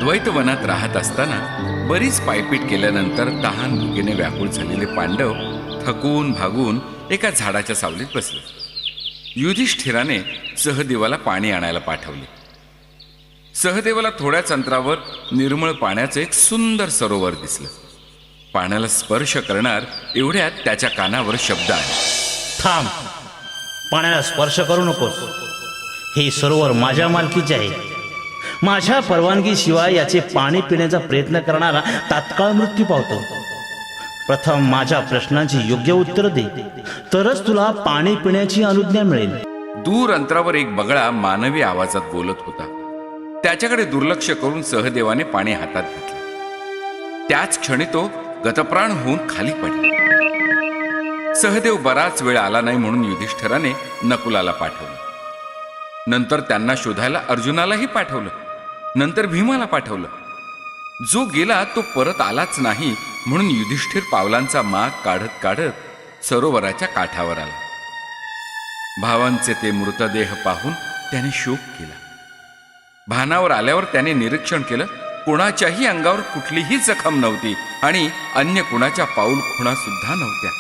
अद्वैत वनात राहत असताना बरीच पायपीट केल्यानंतर तहान भुकेने व्याकुळ झालेले पांडव थकून भागून एका झाडाच्या सावलीत बसले. युधिष्ठिराने सहदेवाला पाणी आणायला पाठवले. सहदेवाला थोड्याच अंतरावर निर्मळ पाण्याचं एक सुंदर सरोवर दिसलं. पाण्याला स्पर्श करणार एवढ्यात त्याच्या कानावर शब्द आले. थांब, पाण्याला स्पर्श करू नकोस. हे सरोवर माझ्या मालकीचे आहे. माझ्या परवानगीशिवाय याचे पाणी पिण्याचा प्रयत्न करणारा तात्काळ मृत्यू पावतो. प्रथम माझ्या प्रश्नांची योग्य उत्तर दे, तरच तुला पाणी पिण्याची अनुज्ञा मिळेल. दूर अंतरावर एक बगळा मानवी आवाजात बोलत होता. त्याच्याकडे दुर्लक्ष करून सहदेवाने पाणी हातात घेतले. त्याच क्षणी तो गतप्राण होऊन खाली पडला. सहदेव बराच वेळ आला नाही म्हणून युधिष्ठिराने नकुलाला पाठवलं. नंतर त्यांना शोधायला अर्जुनालाही पाठवलं. नंतर भीमाला पाठवलं. जो गेला तो परत आलाच नाही म्हणून युधिष्ठिर पावलांचा माग काढत काढत सरोवराच्या काठावर आला. भावांचे ते मृतदेह पाहून त्याने शोक केला. भानावर आल्यावर त्याने निरीक्षण केलं. कोणाच्याही अंगावर कुठलीही जखम नव्हती आणि अन्य कुणाच्या पाऊल खुणा सुद्धा नव्हत्या.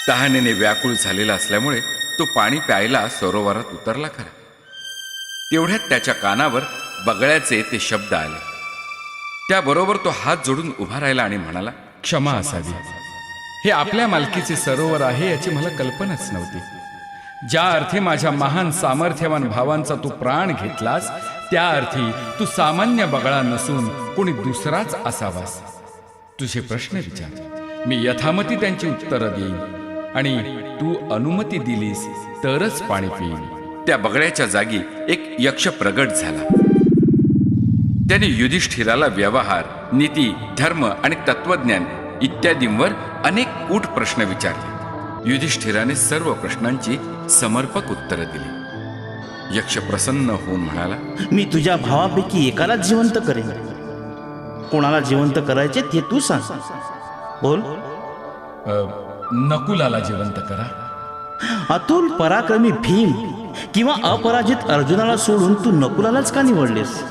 तहानेने व्याकुळ झालेला असल्यामुळे तो पाणी प्यायला सरोवरात उतरला खरा. तेवढ्यात त्याच्या कानावर बगळ्याचे ते शब्द आले. त्याबरोबर तो हात जोडून उभा राहिला आणि म्हणाला, क्षमा असावी. हे आपल्या मालकीचे सरोवर आहे याची मला कल्पनाच नव्हती. ज्या अर्थी माझ्या महान सामर्थ्यवान भावांचा तू प्राण घेतलास त्या अर्थी तू सामान्य बगळा नसून कोणी दुसराच असावास. तुझे प्रश्न विचार, मी यथामती त्यांची उत्तरं देईन आणि तू अनुमती दिलीस तरच पाणी पिईन. त्या बगळ्याच्या जागी एक यक्ष प्रगट झाला. त्याने युधिष्ठिराला व्यवहार, नीती, धर्म आणि तत्वज्ञान इत्यादींवर अनेक कूट प्रश्न विचारले. युधिष्ठिराने सर्व प्रश्नांची समर्पक उत्तरं दिली. यक्ष प्रसन्न होऊन म्हणाला, मी तुझ्या भावापैकी एकाला जिवंत करेन. कोणाला जिवंत करायचे ते तू सांग. बोल. नकुलाला जिवंत करा. अतुल पराक्रमी भीम किंवा अपराजित अर्जुनाला सोडून तू नकुलालाच का निवडलेस?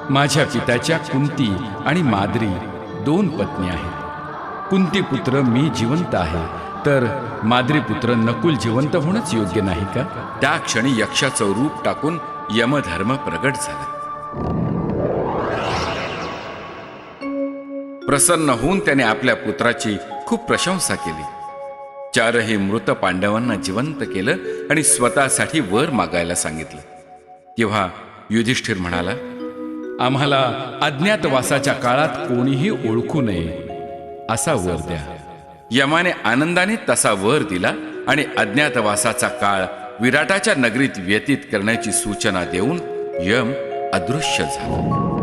माझ्या पित्याच्या कुंती आणि माद्री 2 पत्नी आहेत. कुंती पुत्र मी जिवंत आहे तर माद्री पुत्र नकुल जिवंत होणंच योग्य नाही का? त्या क्षणी यक्षाचं रूप टाकून यमधर्म प्रगट झाला. प्रसन्न होऊन त्याने आपल्या पुत्राची खूप प्रशंसा केली. 4ही मृत पांडवांना जिवंत केलं आणि स्वतःसाठी वर मागायला सांगितलं. तेव्हा युधिष्ठिर म्हणाला, आम्हाला अज्ञातवासाच्या काळात कोणीही ओळखू नये असा वर द्या. यमाने आनंदाने तसा वर दिला आणि अज्ञातवासाचा काळ विराटाच्या नगरीत व्यतीत करण्याची सूचना देऊन यम अदृश्य झाला.